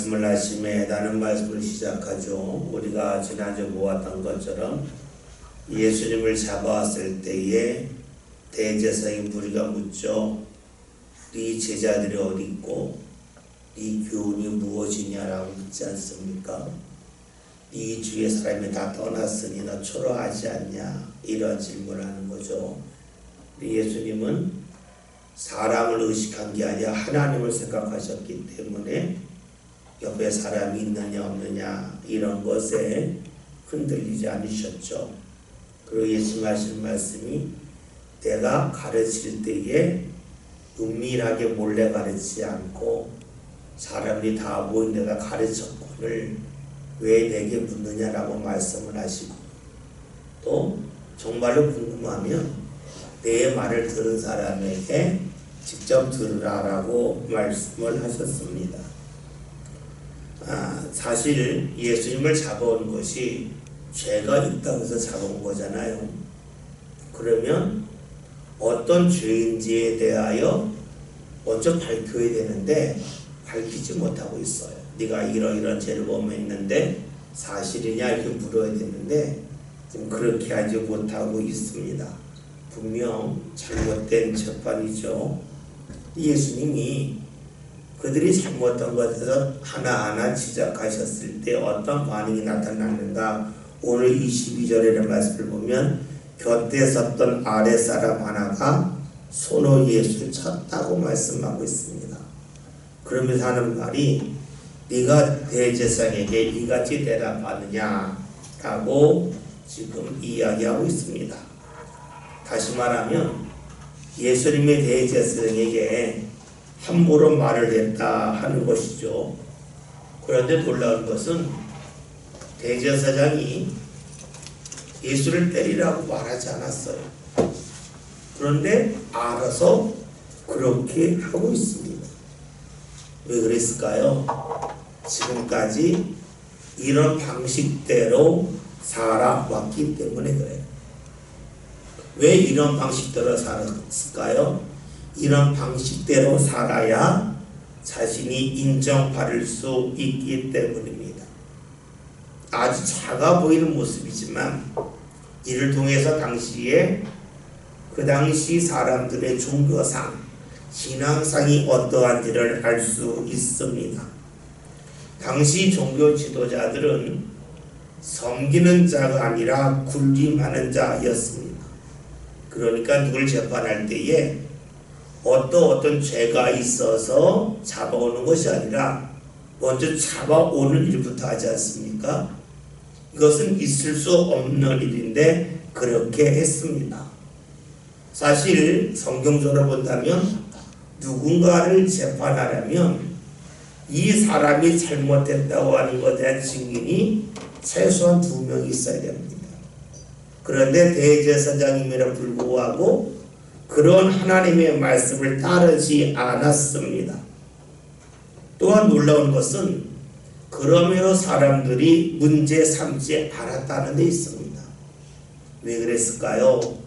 말씀을 하심에 나는 말씀을 시작하죠. 우리가 지난주 보았던 것처럼 예수님을 잡아왔을 때에 대제사장이 무리가 묻죠. 네 제자들이 어디 있고 네 교훈이 무엇이냐라고 묻지 않습니까? 네 주위의 사람이 다 떠났으니 너 초라하지 않냐, 이런 질문을 하는 거죠. 예수님은 사람을 의식한 게 아니라 하나님을 생각하셨기 때문에 옆에 사람이 있느냐 없느냐 이런 것에 흔들리지 않으셨죠. 그리고 예수님 하신 말씀이 내가 가르칠 때에 은밀하게 몰래 가르치지 않고 사람들이 다 모인 데가 가르쳤거늘 왜 내게 묻느냐라고 말씀을 하시고, 또 정말로 궁금하면 내 말을 들은 사람에게 직접 들으라라고 말씀을 하셨습니다. 사실 예수님을 잡아온 것이 죄가 있다고 해서 잡아온 거잖아요. 그러면 어떤 죄인지에 대하여 먼저 밝혀야 되는데 밝히지 못하고 있어요. 네가 이런 죄를 범했는데 사실이냐 이렇게 물어야 되는데 지금 그렇게 하지 못하고 있습니다. 분명 잘못된 재판이죠. 예수님이 그들이 잘못한 것에서 하나하나 지적하셨을 때 어떤 반응이 나타났는가, 오늘 22절의 말씀을 보면 곁에 섰던 아랫사람 하나가 손으로 예수를 쳤다고 말씀하고 있습니다. 그러면서 하는 말이 네가 대제사장에게 이같이 대답하느냐라고 지금 이야기하고 있습니다. 다시 말하면 예수님의 대제사장에게 함부로 말을 했다 하는 것이죠. 그런데 놀라운 것은 대제사장이 예수를 때리라고 말하지 않았어요. 그런데 알아서 그렇게 하고 있습니다. 왜 그랬을까요? 지금까지 이런 방식대로 살아왔기 때문에 그래요. 왜 이런 방식대로 살았을까요? 이런 방식대로 살아야 자신이 인정받을 수 있기 때문입니다. 아주 작아 보이는 모습이지만 이를 통해서 그 당시 사람들의 종교상, 신앙상이 어떠한지를 알 수 있습니다. 당시 종교 지도자들은 섬기는 자가 아니라 군림하는 자였습니다. 그러니까 누굴 재판할 때에 어떤 죄가 있어서 잡아오는 것이 아니라 먼저 잡아오는 일부터 하지 않습니까? 이것은 있을 수 없는 일인데 그렇게 했습니다. 사실 성경적으로 본다면 누군가를 재판하려면 이 사람이 잘못했다고 하는 것에 대한 증인이 최소한 2명이 있어야 됩니다. 그런데 대제사장임에도 불구하고 그런 하나님의 말씀을 따르지 않았습니다. 또한 놀라운 것은 그러므로 사람들이 문제 삼지 않았다는 데 있습니다. 왜 그랬을까요?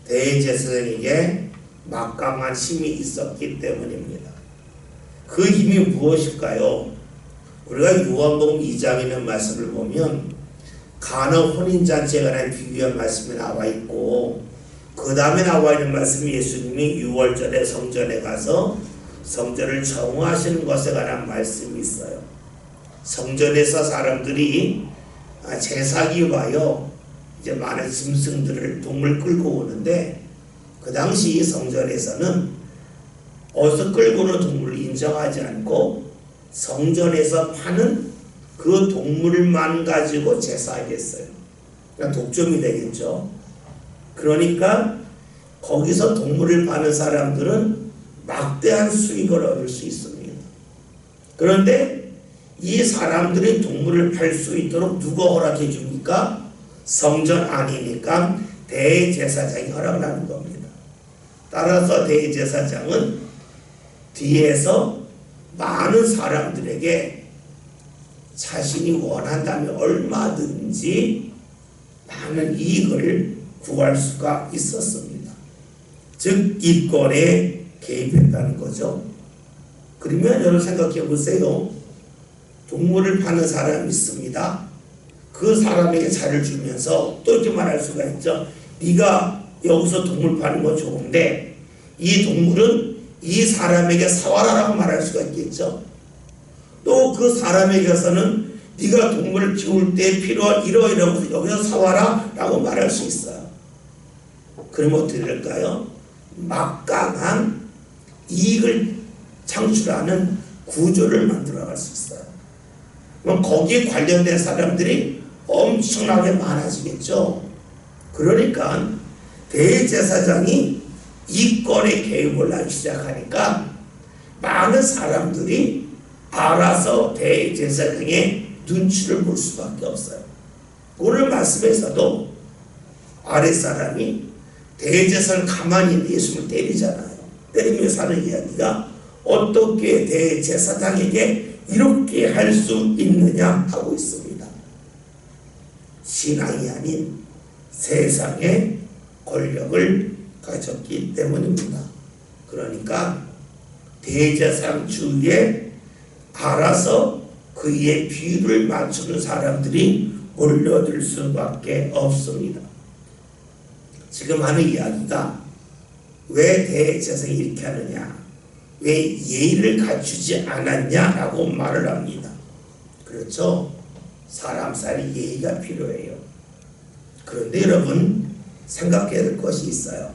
대제사장에게 막강한 힘이 있었기 때문입니다. 그 힘이 무엇일까요? 우리가 요한복음 2장에 있는 말씀을 보면 가나 혼인잔치에 관한 비유한 말씀이 나와 있고, 그 다음에 나와 있는 말씀이 예수님이 6월절에 성전에 가서 성전을 정화하시는 것에 관한 말씀이 있어요. 성전에서 사람들이 제사기 와요. 이제 많은 짐승들을, 동물 끌고 오는데 그 당시 성전에서는 어디서 끌고 오는 동물을 인정하지 않고 성전에서 파는 그 동물만 가지고 제사하겠어요. 그러니까 독점이 되겠죠. 그러니까 거기서 동물을 파는 사람들은 막대한 수익을 얻을 수 있습니다. 그런데 이 사람들이 동물을 팔 수 있도록 누가 허락해 줍니까? 성전 안이니까 대제사장이 허락을 하는 겁니다. 따라서 대제사장은 뒤에서 많은 사람들에게 자신이 원한다면 얼마든지 많은 이익을 구할 수가 있었습니다. 즉 이권에 개입했다는 거죠. 그러면 여러분 생각해 보세요. 동물을 파는 사람이 있습니다. 그 사람에게 차를 주면서 또 이렇게 말할 수가 있죠. 네가 여기서 동물 파는 건 좋은데 이 동물은 이 사람에게 사와라라고 말할 수가 있겠죠. 또 그 사람에게서는 네가 동물을 키울 때 필요한 이러이러한 것을 여기서 사와라 라고 말할 수 있어요. 그럼 어떻게 될까요? 막강한 이익을 창출하는 구조를 만들어갈 수 있어요. 그럼 거기에 관련된 사람들이 엄청나게 많아지겠죠. 그러니까 대제사장이 이 건에 개입을 하기 시작하니까 많은 사람들이 알아서 대제사장의 눈치를 볼 수밖에 없어요. 오늘 말씀에서도 아랫사람이 대제사장을 가만히 있는 예수님을 때리잖아요. 때리면서 하는 이야기가 어떻게 대제사장에게 이렇게 할 수 있느냐 하고 있습니다. 신앙이 아닌 세상의 권력을 가졌기 때문입니다. 그러니까 대제사장 주위에 알아서 그의 비유를 맞추는 사람들이 몰려들 수밖에 없습니다. 지금 하는 이야기가 왜 대제사장이 이렇게 하느냐, 왜 예의를 갖추지 않았냐라고 말을 합니다. 그렇죠? 사람 살이 예의가 필요해요. 그런데 여러분 생각해야 될 것이 있어요.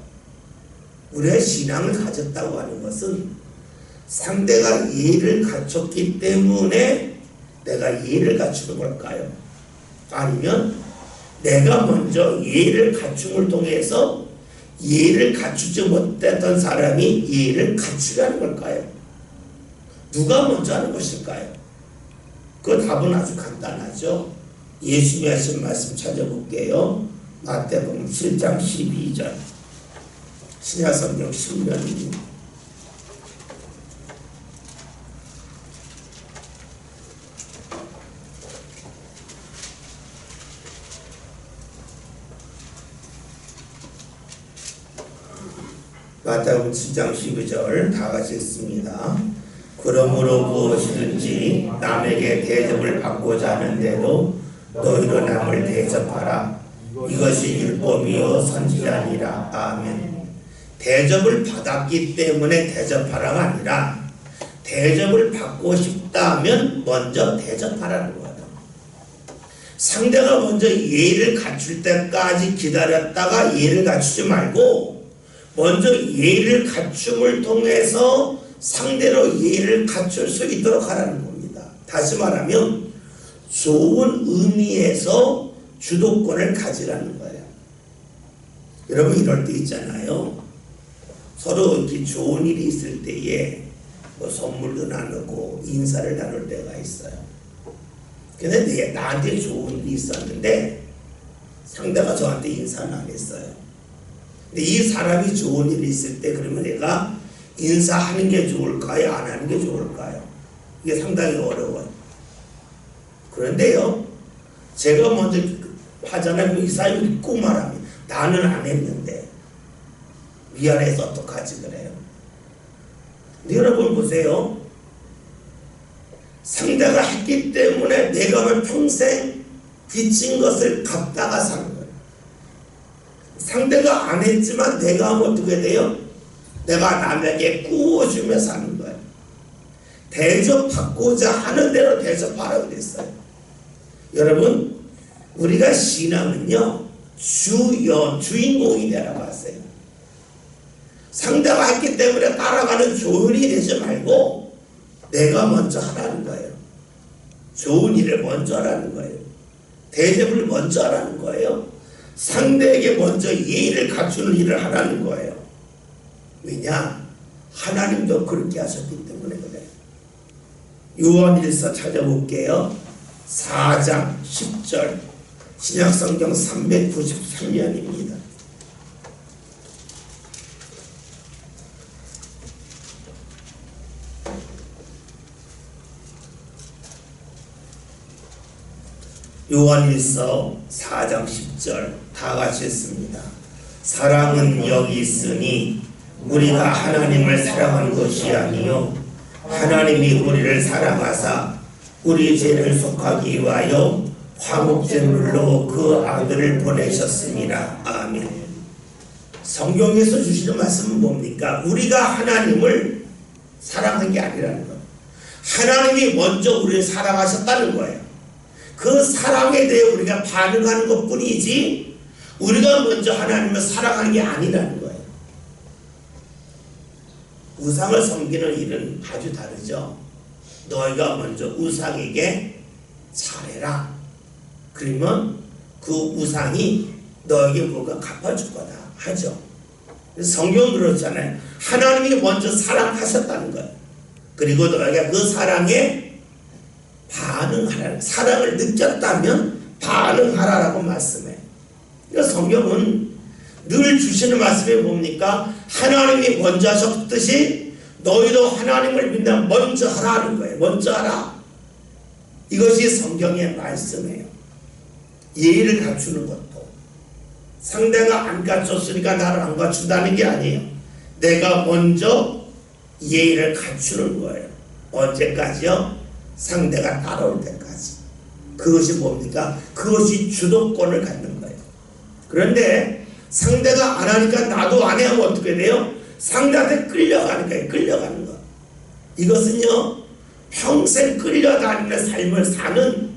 우리가 신앙을 가졌다고 하는 것은 상대가 예의를 갖췄기 때문에 내가 예의를 갖추는 걸까요? 아니면 내가 먼저 예의를 갖춤을 통해서 예의를 갖추지 못했던 사람이 예의를 갖추게 하는 걸까요? 누가 먼저 하는 것일까요? 그 답은 아주 간단하죠. 예수님이 하신 말씀 찾아볼게요. 마태복음 7장 12절 신약성경 10년입니다. 마태복음 7장 12절 다 같이 읽습니다. 그러므로 무엇이든지 남에게 대접을 받고자 하는데도 너희로 남을 대접하라. 이것이 율법이요 선지자니라. 아멘. 대접을 받았기 때문에 대접하라가 아니라 대접을 받고 싶다면 먼저 대접하라는 거예요. 상대가 먼저 예의를 갖출 때까지 기다렸다가 예의를 갖추지 말고 먼저 예의를 갖춤을 통해서 상대로 예의를 갖출 수 있도록 하라는 겁니다. 다시 말하면 좋은 의미에서 주도권을 가지라는 거예요. 여러분 이럴 때 있잖아요. 서로 이렇게 좋은 일이 있을 때에 뭐 선물도 나누고 인사를 나눌 때가 있어요. 근데 나한테 좋은 일이 있었는데 상대가 저한테 인사는 안 했어요. 근데 이 사람이 좋은 일이 있을 때 그러면 내가 인사하는 게 좋을까요? 안 하는 게 좋을까요? 이게 상당히 어려워요. 그런데요, 제가 먼저 하잖아요. 이 사람이 믿고 말하면 나는 안 했는데 미안해서 어떡하지 그래요. 근데 여러분 보세요. 상대가 했기 때문에 내가 평생 빚진 것을 갚다가 사는 거예요. 상대가 안 했지만 내가 하면 어떻게 돼요? 내가 남에게 구워주며 사는 거예요. 대접받고자 하는 대로 대접하라고 그랬어요. 여러분 우리가 신앙은요 주인공이 되라고 하세요. 상대가 했기 때문에 따라가는 조언이 되지 말고 내가 먼저 하라는 거예요. 좋은 일을 먼저 하라는 거예요. 대접을 먼저 하라는 거예요. 상대에게 먼저 예의를 갖추는 일을 하라는 거예요. 왜냐? 하나님도 그렇게 하셨기 때문에 그래요. 요한일서 찾아볼게요. 4장 10절 신약성경 393년입니다. 요한일서 4장 10절 다 같이 했습니다. 사랑은 여기 있으니 우리가 하나님을 사랑한 것이 아니요 하나님이 우리를 사랑하사 우리 죄를 속하기 위하여 화목제물로 그 아들을 보내셨습니다. 아멘. 성경에서 주시는 말씀은 뭡니까? 우리가 하나님을 사랑한 게 아니라는 거예요. 하나님이 먼저 우리를 사랑하셨다는 거예요. 그 사랑에 대해 우리가 반응하는 것 뿐이지 우리가 먼저 하나님을 사랑하는 게 아니라는 거예요. 우상을 섬기는 일은 아주 다르죠. 너희가 먼저 우상에게 잘해라. 그러면 그 우상이 너에게 뭔가 갚아줄 거다 하죠. 성경은 그렇잖아요. 하나님이 먼저 사랑하셨다는 거예요. 그리고 너희가 그 사랑에 반응하라. 사랑을 느꼈다면 반응하라라고 말씀해요. 그러니까 성경은 늘 주시는 말씀이 뭡니까? 하나님이 먼저 하셨듯이 너희도 하나님을 믿는 먼저 하라는 거예요. 먼저 하라. 이것이 성경의 말씀이에요. 예의를 갖추는 것도 상대가 안 갖췄으니까 나를 안 갖춘다는 게 아니에요. 내가 먼저 예의를 갖추는 거예요. 언제까지요? 상대가 따라올 때까지. 그것이 뭡니까? 그것이 주도권을 갖는 거예요. 그런데 상대가 안 하니까 나도 안 해 하면 어떻게 돼요? 상대한테 끌려가는 거예요. 끌려가는 거. 이것은요 평생 끌려다니는 삶을 사는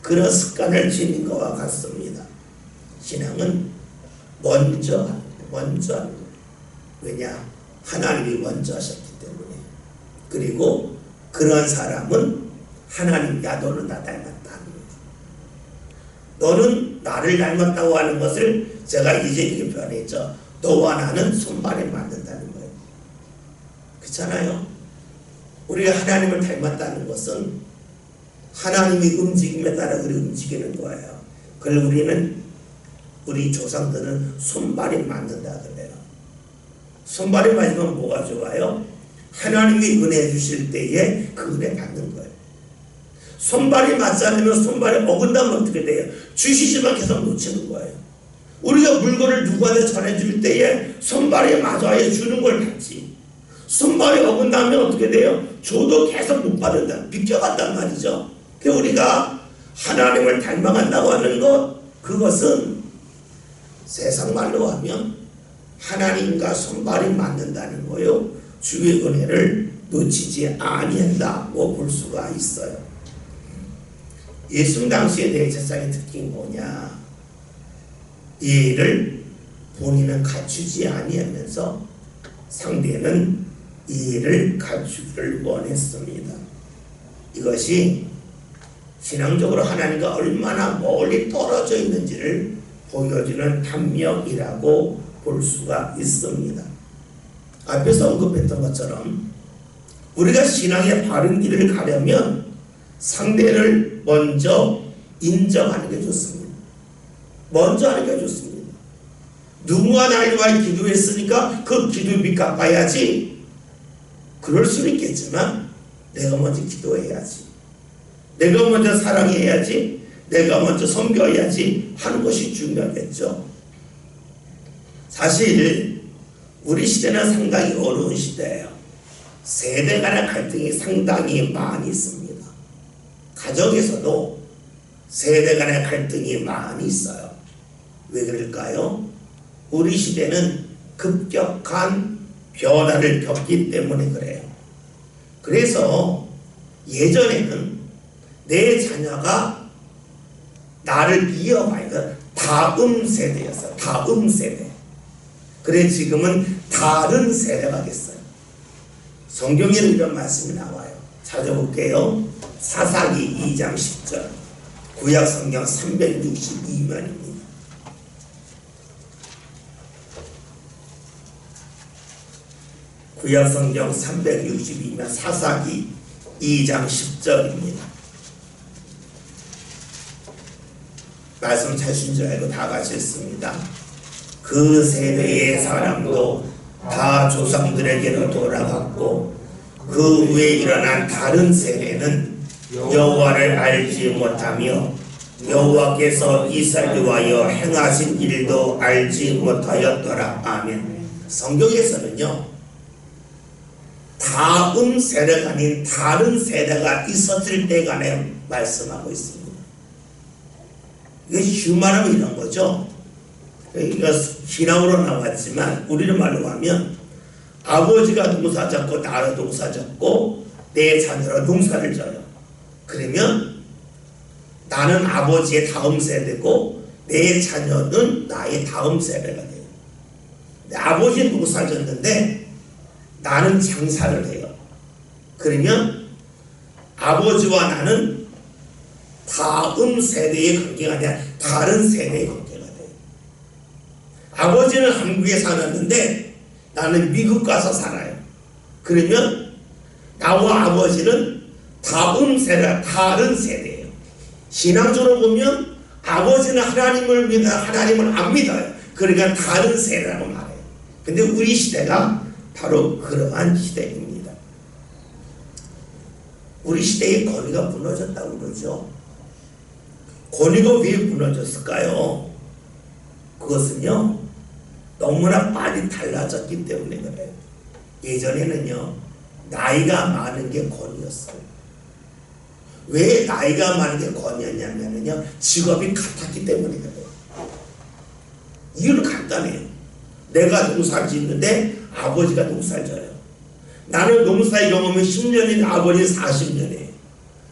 그런 습관을 지닌 것과 같습니다. 신앙은 먼저 하는 거예요. 왜냐? 하나님이 먼저 하셨기 때문에. 그리고 그런 사람은 하나님, 야 너는 나 닮았다 하는 거예요. 너는 나를 닮았다고 하는 것을 제가 이제 이렇게 표현했죠. 너와 나는 손발에 맞는다는 거예요. 그렇잖아요. 우리가 하나님을 닮았다는 것은 하나님이 움직임에 따라 그리 움직이는 거예요. 그걸 우리 조상들은 손발이 맞는다 그래요. 손발이 맞으면 뭐가 좋아요? 하나님이 은혜 주실 때에 그 은혜 받는 거예요. 손발이 맞지 않으면 손발이 어긋나면 어떻게 돼요? 주시지만 계속 놓치는 거예요. 우리가 물건을 누구한테 전해줄 때에 손발이 맞아야 주는 걸 받지. 손발이 어긋나면 어떻게 돼요? 줘도 계속 못 받는다. 비껴간단 말이죠. 그러니까 우리가 하나님을 닮아간다고 하는 것, 그것은 세상 말로 하면 하나님과 손발이 맞는다는 거요. 주의 은혜를 놓치지 아니한다고 볼 수가 있어요. 예수 당시의 대제사장의 특징이 뭐냐? 이 일을 본인은 갖추지 아니하면서 상대는 이 일을 갖추기를 원했습니다. 이것이 신앙적으로 하나님과 얼마나 멀리 떨어져 있는지를 보여주는 탐명이라고 볼 수가 있습니다. 앞에서 언급했던 것처럼 우리가 신앙의 바른 길을 가려면 상대를 먼저 인정하는 게 좋습니다. 먼저 하는 게 좋습니다. 누군가 나를 위하여 기도했으니까 그 기도 빚 갚아야지. 그럴 수는 있겠지만 내가 먼저 기도해야지. 내가 먼저 사랑해야지. 내가 먼저 섬겨야지 하는 것이 중요하겠죠. 사실 우리 시대는 상당히 어려운 시대예요. 세대 간의 갈등이 상당히 많이 있습니다. 가정에서도 세대 간의 갈등이 많이 있어요. 왜 그럴까요? 우리 시대는 급격한 변화를 겪기 때문에 그래요. 그래서 예전에는 내 자녀가 나를 이어가니까 다음 세대였어요. 다음 세대. 그래 지금은 다른 세대가 됐어요. 성경에는 이런 말씀이 나와요. 찾아볼게요. 사사기 2장 10절. 구약성경 362면입니다. 구약성경 362면 사사기 2장 10절입니다. 말씀 찾으신 줄 알고 다 같이 했습니다. 그 세대의 사람도 다 조상들에게로 돌아갔고 그 후에 일어난 다른 세대는 여호와를 알지 못하며 여호와께서 이스라엘을 위하여 행하신 일도 알지 못하였더라. 아멘. 성경에서는요 다음 세대가 아닌 다른 세대가 있었을 때 간에 말씀하고 있습니다. 이게 쉬운 말하면 이런 거죠. 이거 신앙으로 나왔지만 우리는 말로 하면 아버지가 농사 짓고 나도 농사 짓고 내 자녀가 농사를 져요. 그러면 나는 아버지의 다음 세대고 내 자녀는 나의 다음 세대가 돼요. 아버지는 농사 졌는데 나는 장사를 해요. 그러면 아버지와 나는 다음 세대의 관계가 아니라 다른 세대의 관계가 돼요. 아버지는 한국에 살았는데 나는 미국 가서 살아요. 그러면 나와 아버지는 다음 세대, 다른 세대예요. 신앙적으로 보면 아버지는 하나님을 믿어 하나님을 안 믿어요. 그러니까 다른 세대라고 말해요. 근데 우리 시대가 바로 그러한 시대입니다. 우리 시대의 권위가 무너졌다고 그러죠. 권위가 왜 무너졌을까요? 그것은요, 너무나 많이 달라졌기 때문에 그래요. 예전에는요, 나이가 많은 게 권위였어요. 왜 나이가 많은 게 권위였냐면요, 직업이 같았기 때문에 그래요. 이유는 간단해요. 내가 농사를 짓는데 아버지가 농사를 져요. 나는 농사의 경험이 10년인 아버지는 40년이에요.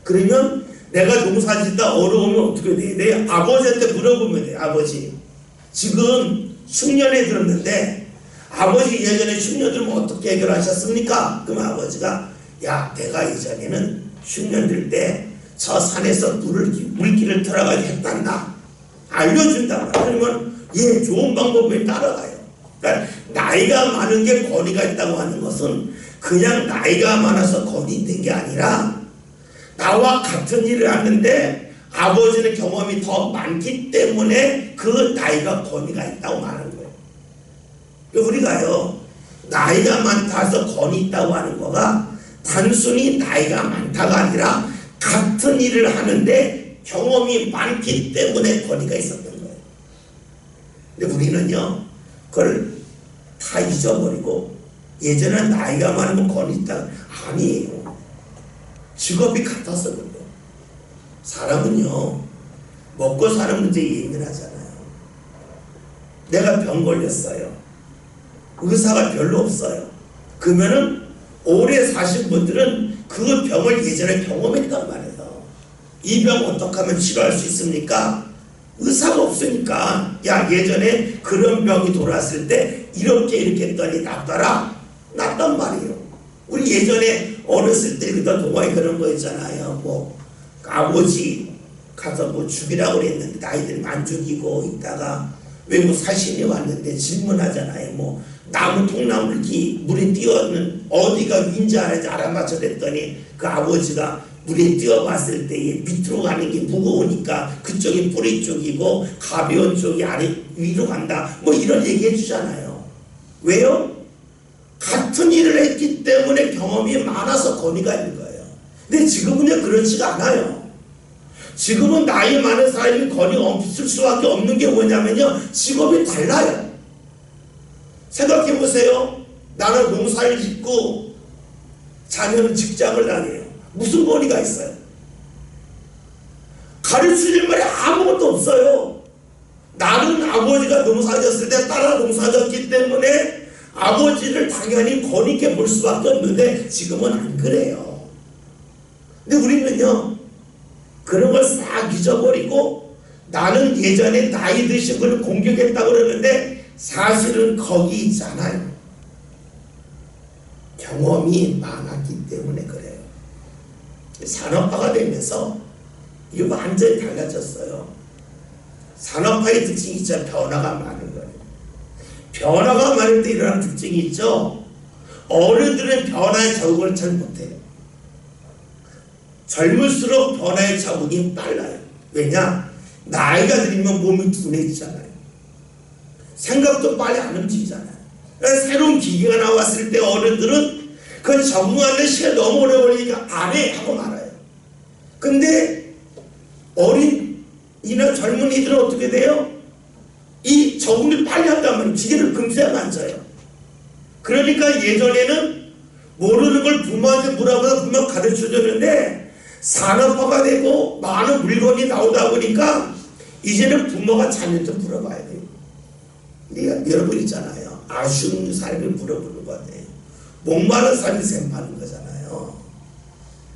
그러면 내가 농사 짓다 어려우면 어떻게 돼야 돼요? 아버지한테 물어보면 돼요. 아버지, 지금 10년에 들었는데 아버지 예전에 10년 들면 어떻게 해결하셨습니까? 그럼 아버지가, 야, 내가 예전에는 10년 들 때 저 산에서 물길을 들어가게 했단다. 알려준다. 그러면 예, 좋은 방법을 따라가요. 그러니까 나이가 많은 게 권위가 있다고 하는 것은 그냥 나이가 많아서 권위 있는 게 아니라 나와 같은 일을 하는데 아버지는 경험이 더 많기 때문에 그 나이가 권위가 있다고 말하는 거예요. 우리가요, 나이가 많다서 권위 있다고 하는 거가 단순히 나이가 많다가 아니라 같은 일을 하는데 경험이 많기 때문에 권위가 있었던 거예요. 근데 우리는요, 그걸 다 잊어버리고 예전에 나이가 많으면 권위 있다. 아니에요. 직업이 같아서 그래요. 사람은요, 먹고 사는 문제에 예민하잖아요. 내가 병 걸렸어요. 의사가 별로 없어요. 그러면은 오래 사신 분들은 그 병을 예전에 경험했단 말이에요. 이 병 어떻게 하면 치료할 수 있습니까? 의사가 없으니까, 야, 예전에 그런 병이 돌았을 때 이렇게 했더니 낫더라. 낫단 말이에요. 우리 예전에 어렸을 때 그다 동화에 그런 거 있잖아요. 뭐 아버지 가서 뭐 죽이라고 그랬는데 나이들 안 죽이고 있다가 외국 사신이 왔는데 질문하잖아요. 뭐 나무 통나무를 물에 띄어는 어디가 윈지 알아맞혀 댔더니 그 아버지가 물에 띄어봤을 때 밑으로 가는 게 무거우니까 그쪽이 뿌리 쪽이고 가벼운 쪽이 아래 위로 간다. 뭐 이런 얘기 해주잖아요. 왜요? 같은 일을 했기 때문에 경험이 많아서 권위가 있는 거예요. 근데 지금은요, 그렇지가 않아요. 지금은 나이 많은 사람이 권위 없을 수밖에 없는 게 뭐냐면요, 직업이 달라요. 생각해 보세요. 나는 농사를 짓고 자녀는 직장을 다녀요. 무슨 권위가 있어요? 가르쳐줄 말이 아무것도 없어요. 나는 아버지가 농사 졌을 때 따라 농사 졌기 때문에 아버지를 당연히 권위 있게 볼 수밖에 없는데 지금은 안 그래요. 근데 우리는요, 그런 걸 싹 잊어버리고 나는 예전에 나이 드신 분을 공격했다고 그러는데 사실은 거기 있잖아요. 경험이 많았기 때문에 그래요. 산업화가 되면서 이게 완전히 달라졌어요. 산업화의 특징이 있죠. 변화가 많은 거예요. 변화가 많을 때 일어나는 특징이 있죠. 어른들은 변화에 적응을 잘 못해요. 젊을수록 변화에 적응이 빨라요. 왜냐? 나이가 들면 몸이 둔해지잖아요. 생각도 빨리 안 움직이잖아요. 그래서 새로운 기계가 나왔을 때 어른들은 그 적응하는 시간이 너무 오래 걸리니까 안 해 하고 말아요. 근데 어린이나 젊은이들은 어떻게 돼요? 이 적응을 빨리 한다면 기계를 금세 만져요. 그러니까 예전에는 모르는 걸 부모한테 물어보면 부모 가르쳐줬는데 산업화가 되고 많은 물건이 나오다 보니까 이제는 부모가 자녀한테 물어봐야 돼요. 근데 여러분 있잖아요. 아쉬운 사람이 물어보는 거 아니에요. 목마른 사람이 샘파는 거잖아요.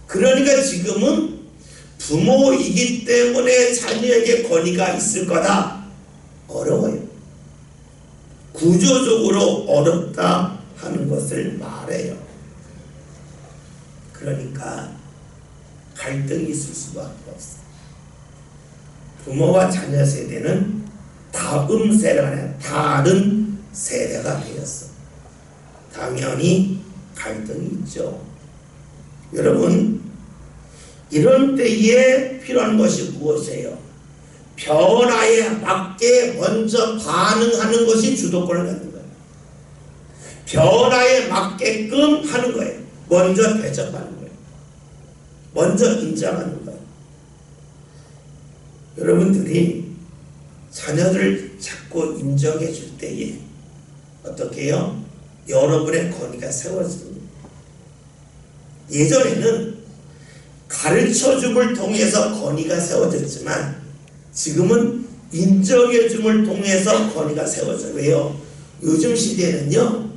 그러니까 지금은 부모이기 때문에 자녀에게 권위가 있을 거다. 어려워요. 구조적으로 어렵다 하는 것을 말해요. 그러니까 갈등이 있을 수밖에 없어요. 부모와 자녀 세대는 다음 세대가 아니라 다른 세대가 되었어. 당연히 갈등이 있죠. 여러분, 이런 때에 필요한 것이 무엇이에요? 변화에 맞게 먼저 반응하는 것이 주도권을 갖는 거예요. 변화에 맞게끔 하는 거예요. 먼저 대접하는 거예요. 먼저 인정하는 거예요. 여러분들이 자녀들을 자꾸 인정해 줄 때에 어떻게 해요? 여러분의 권위가 세워집니다. 예전에는 가르쳐줌을 통해서 권위가 세워졌지만 지금은 인정해줌을 통해서 권위가 세워져요. 왜요? 요즘 시대는요,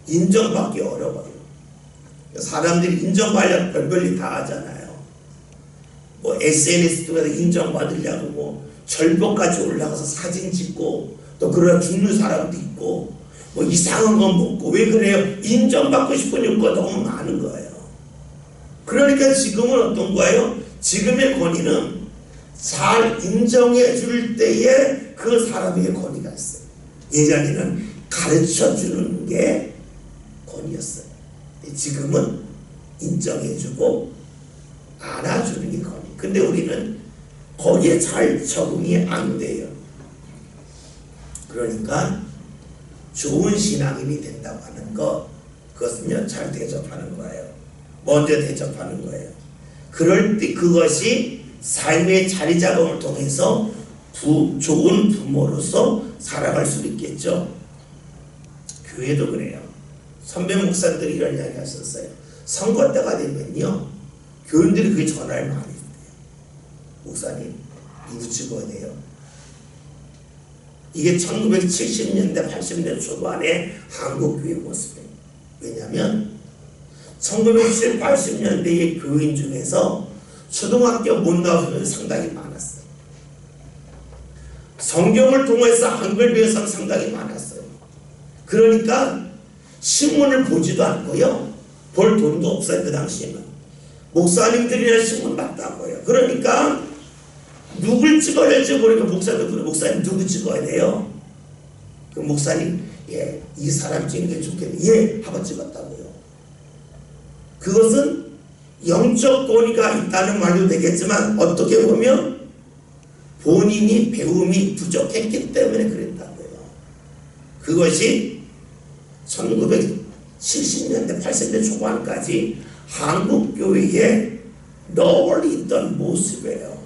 인정받기 어려워요. 사람들이 인정받으려고 별별일 다 하잖아요. 뭐 SNS 통해서 인정받으려고 뭐 절벽까지 올라가서 사진 찍고 또 그러다 죽는 사람도 있고 뭐 이상한 건 먹고. 왜 그래요? 인정받고 싶은 욕구가 너무 많은 거예요. 그러니까 지금은 어떤 거예요? 지금의 권위는 잘 인정해 줄 때에 그 사람에게 권위가 있어요. 예전에는 가르쳐 주는 게 권위였어요. 지금은 인정해 주고 안아주는 게 권위. 근데 우리는 거기에 잘 적응이 안 돼요. 그러니까 좋은 신앙인이 된다고 하는 것, 그것은요, 잘 대접하는 거예요. 먼저 대접하는 거예요. 그럴 때 그것이 삶의 자리 잡음을 통해서 좋은 부모로서 살아갈 수 있겠죠. 교회도 그래요. 선배 목사들이 이런 이야기 하셨어요. 선거 때가 되면요, 교인들이 그게 전화를 많이 해요. 목사님, 누구 찍어야 돼요? 이게 1970년대, 80년대 초반의 한국교회 모습이에요. 왜냐하면 1970, 80년대의 교인 중에서 초등학교 못 나온 분이 상당히 많았어요. 성경을 통해서 한글 배워서 상당히 많았어요. 그러니까 신문을 보지도 않고요, 볼 돈도 없어요. 그 당시에는 목사님들이나 신문 봤다고요. 그러니까 누굴 찍어야 할지 모르니까 목사님 누구 찍어야 돼요? 그 목사님, 예, 이 사람 찍는 게 좋겠네. 예, 하고 찍었다고요. 그것은 영적 권위가 있다는 말도 되겠지만 어떻게 보면 본인이 배움이 부족했기 때문에 그랬다고요. 그것이 1970년대, 80년대 초반까지 한국교회에 널리 있던 모습이에요.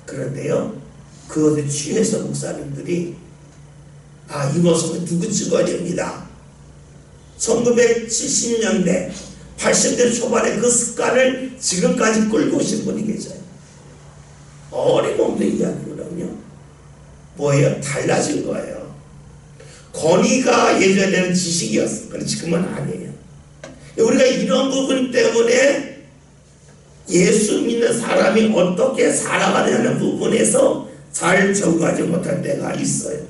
그런데요, 그것에 취해서 목사님들이 이것은 누구 찍어야 됩니다. 1970년대, 80대 초반에 그 습관을 지금까지 끌고 오신 분이 계세요. 어림없는 이야기거든요. 뭐예요? 달라진 거예요. 권위가 예전에는 지식이었어요. 그런데 지금은 아니에요. 우리가 이런 부분 때문에 예수 믿는 사람이 어떻게 살아가느냐는 부분에서 잘 적응하지 못할 때가 있어요.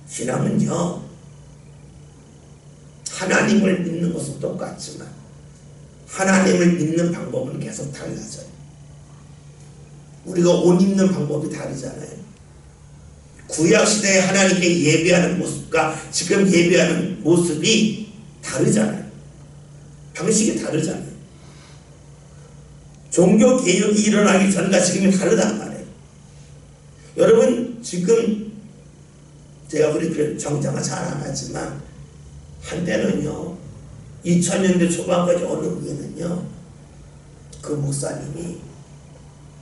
신앙은요, 하나님을 믿는 것은 똑같지만 하나님을 믿는 방법은 계속 달라져요. 우리가 옷 입는 방법이 다르잖아요. 구약시대에 하나님께 예배하는 모습과 지금 예배하는 모습이 다르잖아요. 방식이 다르잖아요. 종교 개혁이 일어나기 전과 지금이 다르단 말이에요. 여러분, 지금 제가 우리 정장은 잘 안 하지만 한때는요, 2000년대 초반까지 어느 교회는요, 그 목사님이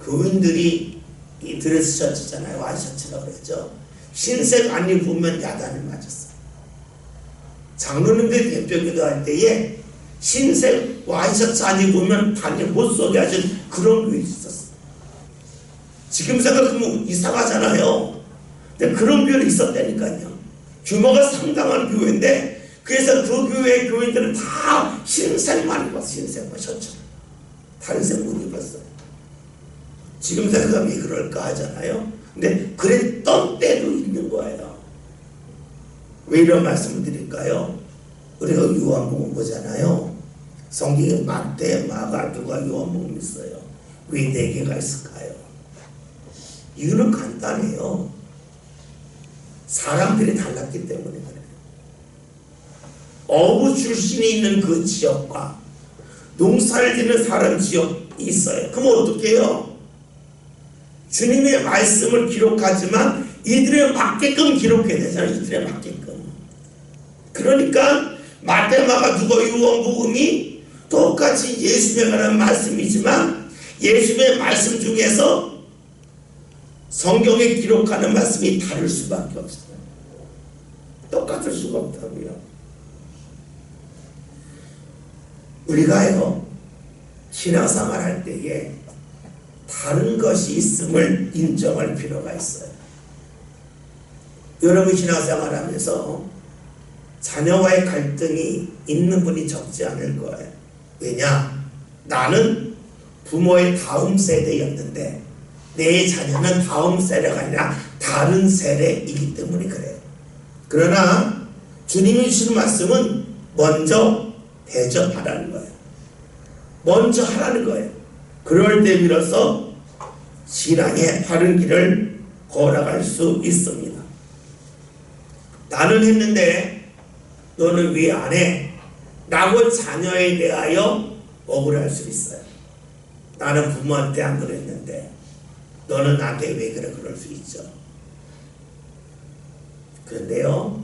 교인들이 이 드레스 셔츠잖아요. 와이셔츠라고 그랬죠. 흰색 안 입으면 야단을 맞았어요. 장로님들 대표기도 할 때에 흰색 와이셔츠 안 입으면 방에 못 쏘게 하신 그런 교회 있었어. 지금 생각하면 이상하잖아요. 근데 그런 교회는 있었다니까요. 규모가 상당한 교회인데, 그래서 그 교회 교인들은 다 흰색만 입었어. 흰색만 셔츠. 다른 색 못 입었어. 지금 생각하면 왜 그럴까 하잖아요. 근데 그랬던 때도 있는 거예요. 왜 이런 말씀을 드릴까요? 우리가 요한복음 보잖아요. 성경에 마태, 마가, 누가 요한복음 있어요. 왜 4개가 있을까요? 이유는 간단해요. 사람들이 달랐기 때문에 그래요. 어부 출신이 있는 그 지역과 농사를 짓는 사람 지역이 있어요. 그럼 어떻게 해요? 주님의 말씀을 기록하지만 이들에 맞게끔 기록해야 되잖아요. 이들에 맞게끔. 그러니까 마태, 마가, 누가, 요한복음이 똑같이 예수님에 관한 말씀이지만 예수님의 말씀 중에서 성경에 기록하는 말씀이 다를 수밖에 없어요. 똑같을 수가 없다고요. 우리가요, 신앙생활 할 때에 다른 것이 있음을 인정할 필요가 있어요. 여러분 신앙생활 하면서 자녀와의 갈등이 있는 분이 적지 않을 거예요. 왜냐? 나는 부모의 다음 세대였는데 내 자녀는 다음 세대가 아니라 다른 세대이기 때문에 그래요. 그러나 주님이 주시는 말씀은 먼저 대접하라는 거예요. 먼저 하라는 거예요. 그럴 때 비로소 신앙의 바른 길을 걸어갈 수 있습니다. 나는 했는데 너는 왜 안 해? 라고 자녀에 대하여 억울할 수 있어요. 나는 부모한테 안 그랬는데 너는 나한테 왜 그래? 그럴 수 있죠. 그런데요,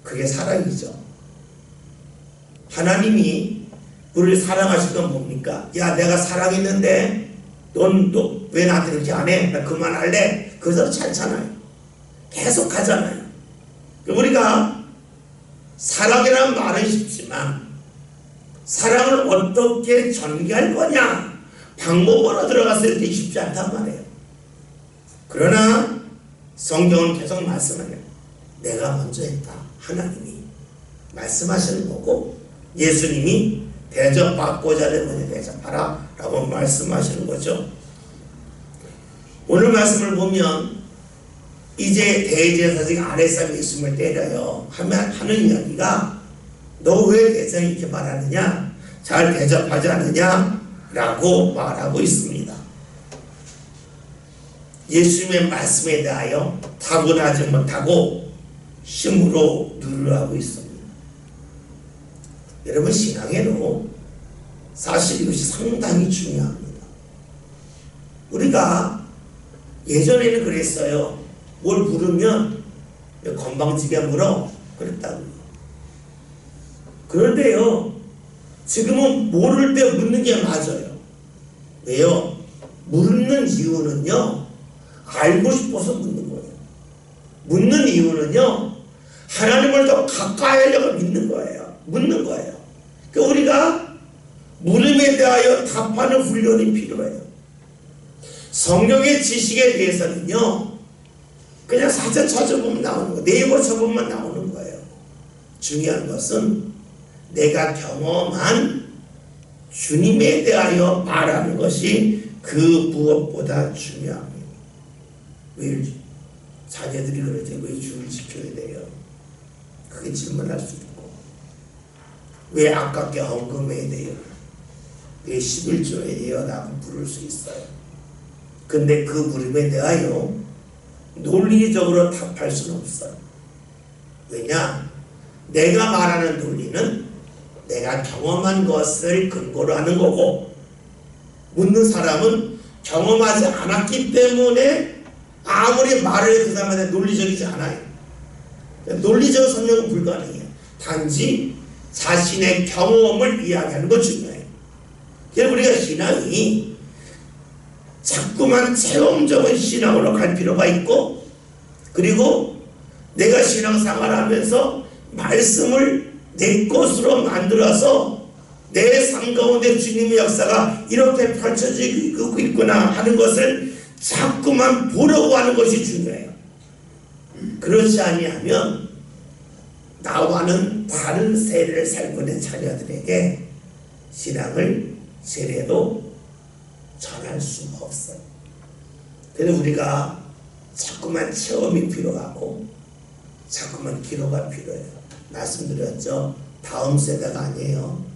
그게 사랑이죠. 하나님이 우리를 사랑하실 건 뭡니까? 야, 내가 사랑했는데 넌 또 왜 나한테 그렇게 안 해? 나 그만할래? 그렇지 않잖아요. 계속 하잖아요. 우리가 사랑이라는 말은 쉽지만 사랑을 어떻게 전개할 거냐, 방법으로 들어갔을 때 쉽지 않단 말이에요. 그러나 성경은 계속 말씀하네요. 내가 먼저 했다. 하나님이 말씀하시는 거고 예수님이 대접받고자 하는 분에 대접하라 라고 말씀하시는 거죠. 오늘 말씀을 보면 이제 대제사장 아랫사람이 예수님을 때려요 하는 이야기가 너 왜 대제사장이 이렇게 말하느냐, 잘 대접하지 않느냐 라고 말하고 있습니다. 예수님의 말씀에 대하여 타고나지 못하고 힘으로 누르하고 있습니다. 여러분 신앙에도 사실 이것이 상당히 중요합니다. 우리가 예전에는 그랬어요. 뭘 물으면 건방지게 물어 그랬다고요. 그런데요, 지금은 모를 때 묻는 게 맞아요. 왜요? 묻는 이유는요, 알고 싶어서 묻는 거예요. 묻는 이유는요, 하나님을 더 가까이 하려고 믿는 거예요. 묻는 거예요. 그러니까 우리가 물음에 대하여 답하는 훈련이 필요해요. 성경의 지식에 대해서는요, 그냥 사전 찾아보면 나오는 거예요. 네이버 쳐보면 나오는 거예요. 중요한 것은 내가 경험한 주님에 대하여 말하는 것이 그 무엇보다 중요합니다. 왜 자녀들이 그러죠? 왜 주를 지켜야 돼요? 그게 질문할 수 있고, 왜 아깝게 헌금해야 돼요? 왜 11조에 돼요? 라고 물을 수 있어요. 근데 그 물음에 대하여 논리적으로 답할 수는 없어요. 왜냐? 내가 말하는 논리는 내가 경험한 것을 근거로 하는 거고, 묻는 사람은 경험하지 않았기 때문에 아무리 말을 해도 그 사람한테 논리적이지 않아요. 논리적 설명은 불가능해요. 단지 자신의 경험을 이야기하는 것 중요해요. 그래서 우리가 신앙이 자꾸만 체험적인 신앙으로 갈 필요가 있고, 그리고 내가 신앙생활 하면서 말씀을 내 것으로 만들어서 내 삶 가운데 주님의 역사가 이렇게 펼쳐지고 있구나 하는 것을 자꾸만 보려고 하는 것이 중요해요. 그렇지 아니하면 나와는 다른 세례를 살고 있는 자녀들에게 신앙을 세례도 전할 수가 없어요. 그래서 우리가 자꾸만 체험이 필요하고 자꾸만 기도가 필요해요. 말씀드렸죠. 다음 세대가 아니에요.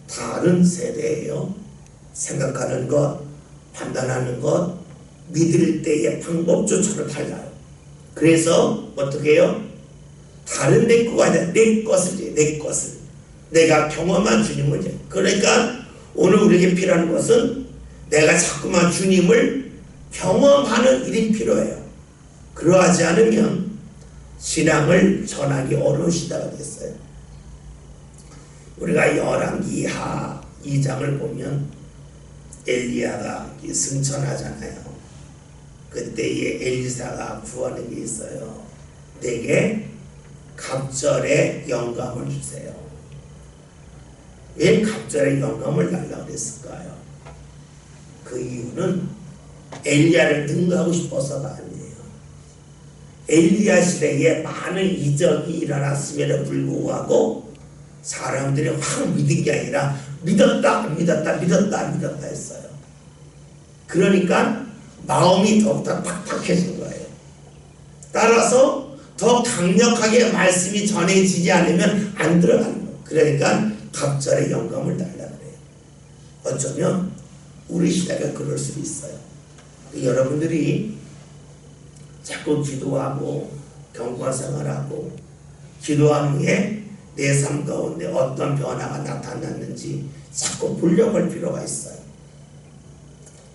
다른 세대예요. 생각하는 것, 판단하는 것, 믿을 때의 방법조차도 달라요. 그래서 어떻게 해요? 다른 내 거가 아니라 내 것을, 내 것을. 내가 경험한 주님을 이제. 그러니까 오늘 우리에게 필요한 것은 내가 자꾸만 주님을 경험하는 일이 필요해요. 그러하지 않으면 신앙을 전하기 어려우시다가 됐어요. 우리가 열왕기 하 2장을 보면 엘리야가 승천하잖아요. 그때에 엘리사가 구하는 게 있어요. 내게 갑절의 영감을 주세요. 왜 갑절의 영감을 달라고 그랬을까요? 그 이유는 엘리야를 능가하고 싶어서가 아니에요. 엘리야 시대에 많은 이적이 일어났음에도 불구하고 사람들이 확 믿은 게 아니라 믿었다 했어요. 그러니까 마음이 더욱더 팍팍해진 거예요. 따라서 더 강력하게 말씀이 전해지지 않으면 안 들어가는 거예요. 그러니까 갑절의 영감을 달라 그래요. 어쩌면 우리 시대가 그럴 수도 있어요. 여러분들이 자꾸 기도하고 경과 생활하고 기도한 후에 내 삶 가운데 어떤 변화가 나타났는지 자꾸 보려고 할 필요가 있어요.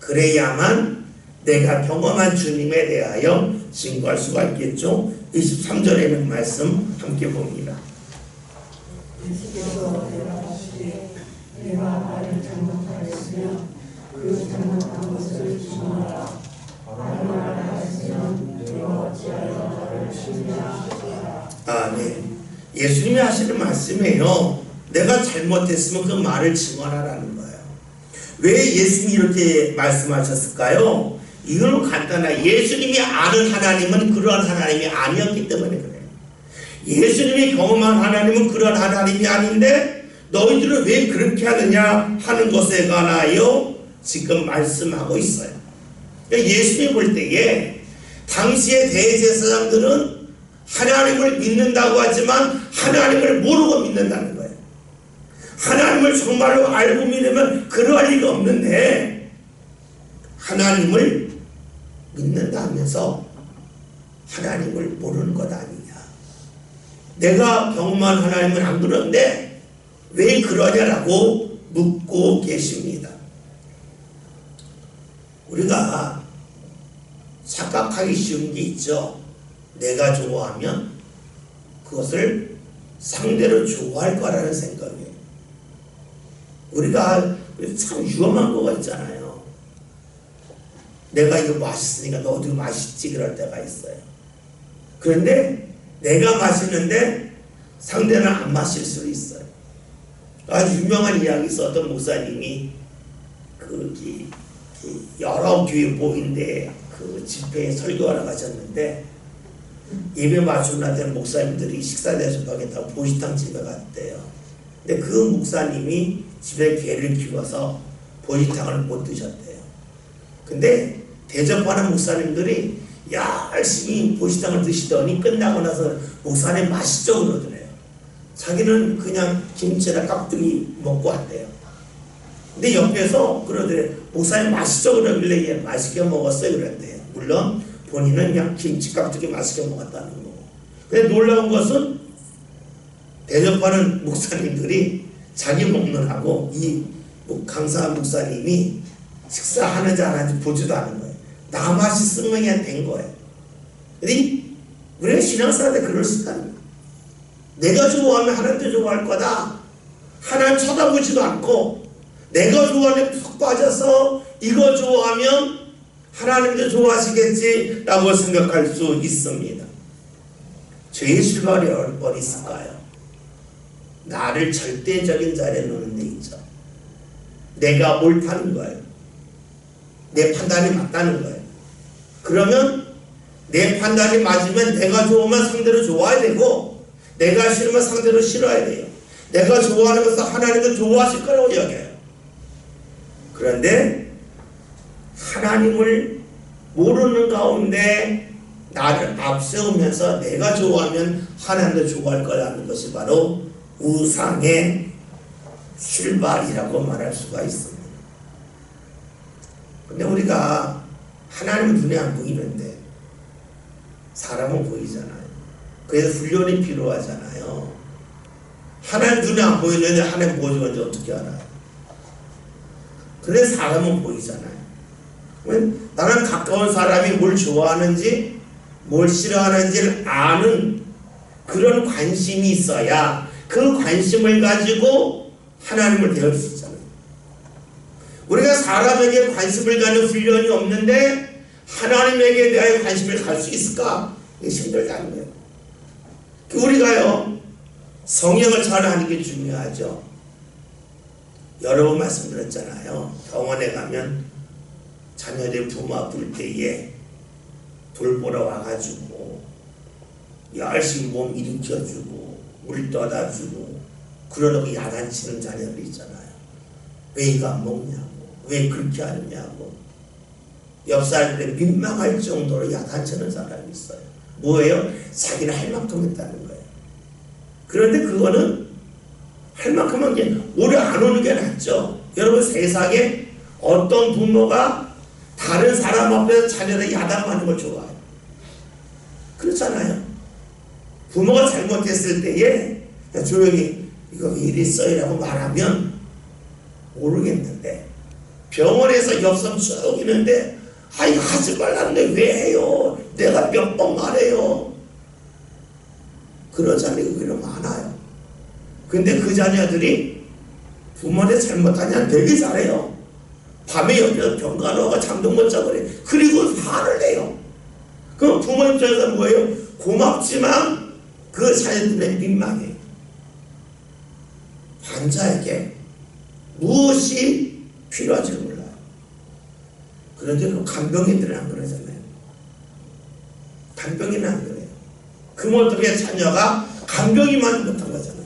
그래야만 내가 경험한 주님에 대하여 증거할 수가 있겠죠. 23절에 있는 말씀 함께 봅니다. 내가 나를 장막하였으며 그 장막한 것을 주문하라. 나를 말하였으면 내가 어찌하여 나를 신뢰하시리라. 아멘. 예수님이 하시는 말씀이에요. 내가 잘못했으면 그 말을 증언하라는 거예요. 왜 예수님이 이렇게 말씀하셨을까요? 이건 간단해요. 예수님이 아는 하나님은 그러한 하나님이 아니었기 때문에 그래요. 예수님이 경험한 하나님은 그러한 하나님이 아닌데 너희들은 왜 그렇게 하느냐 하는 것에 관하여 지금 말씀하고 있어요. 그러니까 예수님이 볼 때에 당시의 대제사장들은 하나님을 믿는다고 하지만 하나님을 모르고 믿는다는 거예요. 하나님을 정말로 알고 믿으면 그러할 리가 없는데 하나님을 믿는다 하면서 하나님을 모르는 것 아니냐. 내가 경험한 하나님은 안 그런데 왜 그러냐라고 묻고 계십니다. 우리가 착각하기 쉬운 게 있죠. 내가 좋아하면 그것을 상대로 좋아할 거라는 생각이에요. 우리가 참 위험한 거가 있잖아요. 내가 이거 맛있으니까 너도 맛있지 그럴 때가 있어요. 그런데 내가 맛있는데 상대는 안 마실 수도 있어요. 아주 유명한 이야기 있었던 목사님이 여러 교회 모인데 그 집회에 설교하러 가셨는데 예배 맞추고 나서는 목사님들이 식사 대접하겠다고 보시탕 집에 갔대요. 근데 그 목사님이 집에 개를 키워서 보시탕을 못 드셨대요. 근데 대접하는 목사님들이 열심히 보시탕을 드시더니 끝나고 나서 목사님 맛있죠 그러더래요. 자기는 그냥 김치나 깍두기 먹고 왔대요. 근데 옆에서 그러더래요. 목사님 맛있죠 그러길래 예, 맛있게 먹었어요 그랬대요. 물론 본인은 그냥 김치 깍두기 맛있게 먹었다는 거고. 근데 놀라운 것은 대접하는 목사님들이 자기 먹느라고 이 강사 목사님이 식사하는지 안 하는지 보지도 않은 거예요. 나 맛있으면 그냥 된 거예요. 근데 우리가 신앙생활 때 그럴 수가 있어요. 내가 좋아하면 하나님도 좋아할 거다. 하나님 쳐다보지도 않고 내가 좋아하는 푹 빠져서 이거 좋아하면 하나님도 좋아하시겠지 라고 생각할 수 있습니다. 죄의 출발이 어디 있을까요? 나를 절대적인 자리에 놓는 데 있죠. 내가 옳다는 거예요. 내 판단이 맞다는 거예요. 그러면 내 판단이 맞으면 내가 좋으면 상대로 좋아야 되고, 내가 싫으면 상대로 싫어야 돼요. 내가 좋아하는 것을 하나님은 좋아하실 거라고 여겨요. 그런데 하나님을 모르는 가운데 나를 앞세우면서 내가 좋아하면 하나님도 좋아할 거라는 것이 바로 우상의 출발이라고 말할 수가 있습니다. 근데 우리가 하나님은 눈에 안 보이는데 사람은 보이잖아요. 그래서 훈련이 필요하잖아요. 하나님 눈에 안 보이는데 하나님 뭐지 건지 어떻게 알아요? 그래서 사람은 보이잖아요. 나는 가까운 사람이 뭘 좋아하는지 뭘 싫어하는지를 아는 그런 관심이 있어야 그 관심을 가지고 하나님을 대할 수 있잖아요. 우리가 사람에게 관심을 가는 훈련이 없는데 하나님에게 대하여 관심을 갈 수 있을까? 이게 힘들다는 거예요. 우리가요, 성령을 잘 아는 게 중요하죠. 여러 번 말씀드렸잖아요. 병원에 가면 자녀들 부모 아플 때에 돌보러 와가지고 열심히 몸 일으켜주고 물 떠다주고 그러려고 야단치는 자녀들 있잖아요. 왜 이거 안 먹냐고, 왜 그렇게 하느냐고, 옆 사람들이 민망할 정도로 야단치는 사람이 있어요. 뭐예요? 자기는 할 만큼 했다는 거예요. 그런데 그거는 할 만큼 한 게 오래 안 오는 게 낫죠. 여러분, 세상에 어떤 부모가 다른 사람 앞에서 자녀를 야단하는 걸 좋아해요? 그렇잖아요. 부모가 잘못했을 때에 조용히 이거 왜 이랬어요? 라고 말하면 모르겠는데, 병원에서 옆섬 쭉 있는데 아 이거 하지 말라는데 왜 해요? 내가 몇 번 말해요. 그런 자녀가 오히려 많아요. 근데 그 자녀들이 부모한테 잘못하냐 되게 잘해요. 밤에 옆에서 병간호가 잠도 못 자고 그래. 그리고 화를 내요. 그럼 부모 입장에서 뭐예요? 고맙지만 그 자녀들의 민망해. 환자에게 무엇이 필요한지 몰라요. 그런데 간병인들은 안 그러잖아요. 간병인은 안 그래요. 그럼 어떻게 자녀가 간병인만 못한 거잖아요.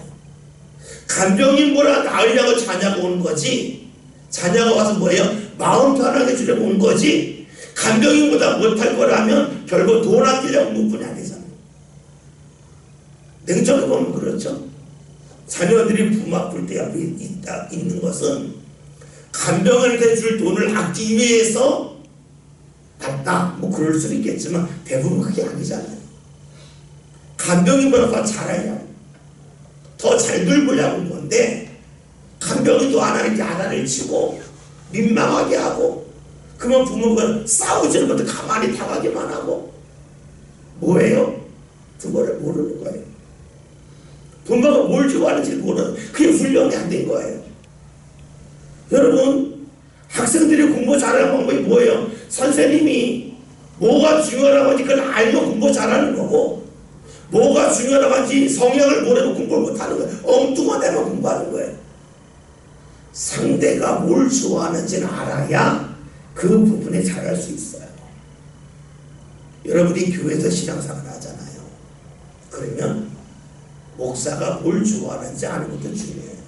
간병인보다 나으려고 자녀가 오는 거지, 자녀가 와서 뭐예요? 마음 편하게 주려고 온 거지, 간병인보다 못할 거라면 결국 돈 아끼려고 온 분이 아니잖아요. 냉정히 보면 그렇죠. 자녀들이 부모 아플 때 옆에 있는 것은 간병인한테 줄 돈을 아끼기 위해서 맞다, 뭐 그럴 수도 있겠지만 대부분 그게 아니잖아요. 간병인보다 더 잘해요. 더 잘 돌보려고 온 건데 간병인도 안 하는 게 야단을 치고 민망하게 하고, 그러면 부모가 싸우지는 못해 가만히 당하기만 하고, 뭐예요? 부모를 모르는 거예요. 부모가 뭘 좋아하는지 모르는, 그게 훈련이 안 된 거예요. 여러분, 학생들이 공부 잘하는 방법이 뭐예요? 선생님이 뭐가 중요하다고 하지 그걸 알면 공부 잘하는 거고, 뭐가 중요하다고 하지 성향을 모르면 공부를 못하는 거예요. 엉뚱한 데만 공부하는 거예요. 상대가 뭘 좋아하는지는 알아야 그 부분에 잘할 수 있어요. 여러분이 교회에서 신앙생활 하잖아요. 그러면 목사가 뭘 좋아하는지 아는 것도 중요해요.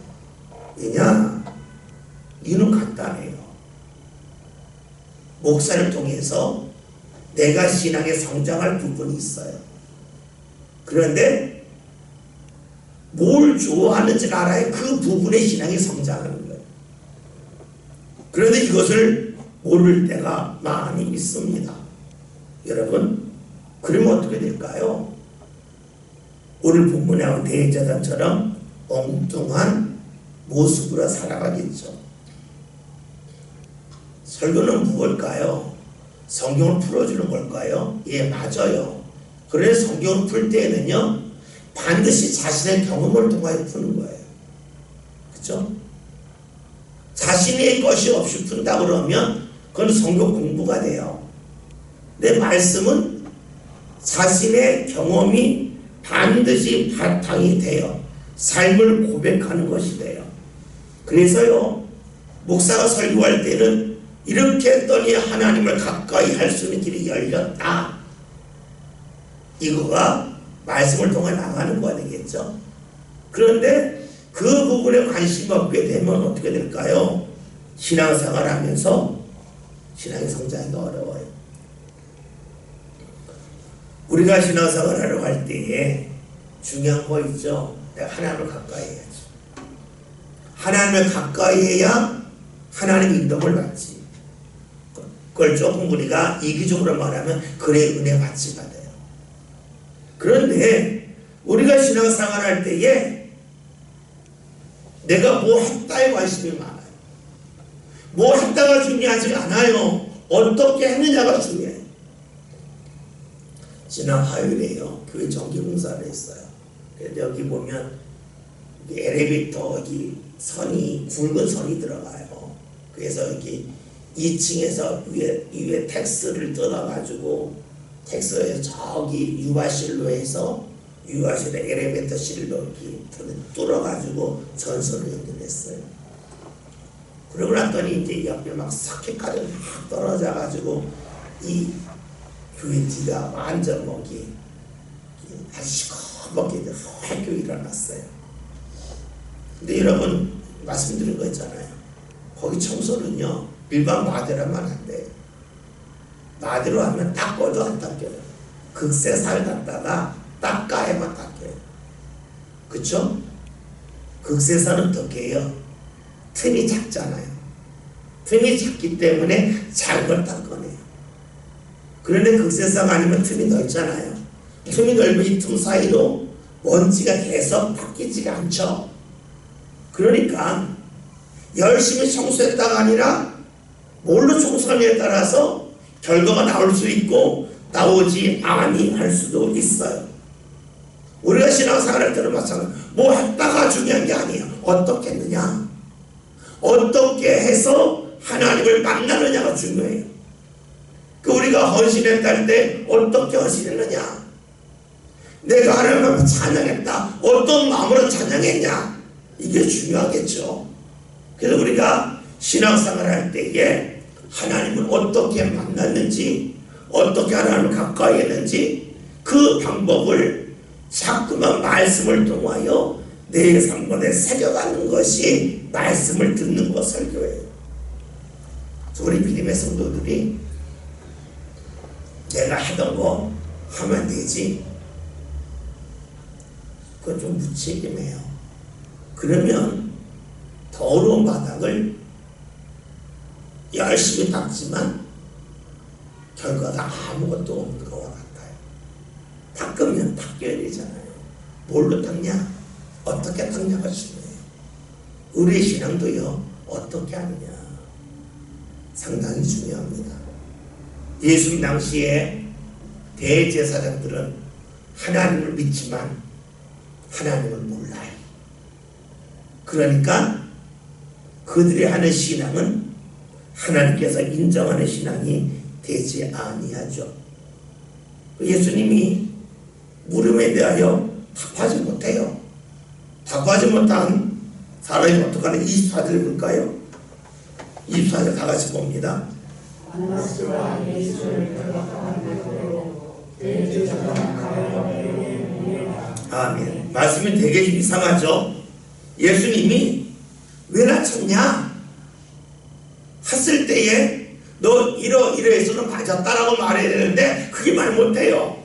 왜냐? 이유는 간단해요. 목사를 통해서 내가 신앙에 성장할 부분이 있어요. 그런데 뭘 좋아하는지 알아야 그 부분의 신앙이 성장하는 거예요. 그런데 이것을 모를 때가 많이 있습니다. 여러분, 그러면 어떻게 될까요? 오늘 본문에 나온 대제사장처럼 엉뚱한 모습으로 살아가겠죠. 설교는 무엇일까요? 성경을 풀어주는 걸까요? 예, 맞아요. 그래서 성경을 풀 때에는요, 반드시 자신의 경험을 통하여 푸는 거예요. 그렇죠? 자신의 것이 없이 푼다 그러면 그건 성경 공부가 돼요. 내 말씀은 자신의 경험이 반드시 바탕이 되어 삶을 고백하는 것이 돼요. 그래서요, 목사가 설교할 때는 이렇게 했더니 하나님을 가까이 할 수 있는 길이 열렸다. 이거가 말씀을 통해 나가는 거 되겠죠. 그런데 그 부분에 관심이 없게 되면 어떻게 될까요? 신앙생활 하면서 신앙이 성장하기가 어려워요. 우리가 신앙생활을 할 때에 중요한 거 있죠. 내가 하나님을 가까이 해야지. 하나님을 가까이 해야 하나님 인도를 받지. 그걸 조금 우리가 이기적으로 말하면 그래 은혜 받지 받아요. 그런데 우리가 신앙생활 할 때에 내가 뭐 했다에 관심이 많아요. 뭐 했다가 중요하지 않아요. 어떻게 했느냐가 중요해요. 지난 화요일에요, 교회 정기공사를 했어요. 그래서 여기 보면 엘리베이터 여기 선이 굵은 선이 들어가요. 그래서 여기 2층에서 위에 텍스를 뜯어가지고 텍스에서 저기 유아실로 해서 유아실에 엘리베이터 실로 이렇게 뚫어가지고 전선을 연결했어요. 그러고 났더니 이제 옆에 막 석회까지 막 떨어져가지고 이 교회 뒤가 완전 먹이 아주 시커멓게 헐게 일어났어요. 근데 여러분 말씀드린 거 있잖아요. 거기 청소는요 일반 마대로 하면 안 돼요. 마대로 하면 닦아도 안 닦여요. 극세살 갖다가 닦아야만 닦여요. 그쵸? 극세살은 어떻게 해요? 틈이 작잖아요. 틈이 작기 때문에 작은 닦아내요. 그런데 극세살 아니면 틈이 넓잖아요. 틈이 넓은 이 틈 사이로 먼지가 계속 바뀌지가 않죠. 그러니까 열심히 청소했다가 아니라 뭘로 청소하냐에 따라서 결과가 나올 수 있고 나오지 아니할 수도 있어요. 우리가 신앙생활할 때는 마찬가지로 뭐 했다가 중요한 게 아니에요. 어떻게 했느냐, 어떻게 해서 하나님을 만나느냐가 중요해요. 그 우리가 헌신했다 할 때 어떻게 헌신했느냐, 내가 하나님을 찬양했다 어떤 마음으로 찬양했냐, 이게 중요하겠죠. 그래서 우리가 신앙생활 할 때에 하나님을 어떻게 만났는지, 어떻게 하나님을 가까이 했는지 그 방법을 자꾸만 말씀을 통하여 내 삶에 새겨가는 것이 말씀을 듣는 것 설교예요. 우리 믿음의 성도들이 내가 하던 거 하면 되지, 그건 좀 무책임해요. 그러면 더러운 바닥을 열심히 닦지만 결과가 아무것도 없는 것과 같아요. 닦으면 닦여야 되잖아요. 뭘로 닦냐, 어떻게 닦냐가 중요해요. 우리의 신앙도요 어떻게 하느냐 상당히 중요합니다. 예수님 당시에 대제사장들은 하나님을 믿지만 하나님을 몰라요. 그러니까 그들이 하는 신앙은 하나님께서 인정하는 신앙이 되지 아니하죠. 예수님이 물음에 대하여 답하지 못해요. 답하지 못한 사람이 어떡하는 24절을 볼까요? 24절 다 같이 봅니다. 안나스와 예수를 대답하는데도 대제사장 가랴바에게 묻니라. 아멘. 말씀이 되게 이상하죠. 예수님이 왜 나 찾냐 했을 때에 너 이러해서는 맞았다라고 말해야 되는데 그게 말 못해요.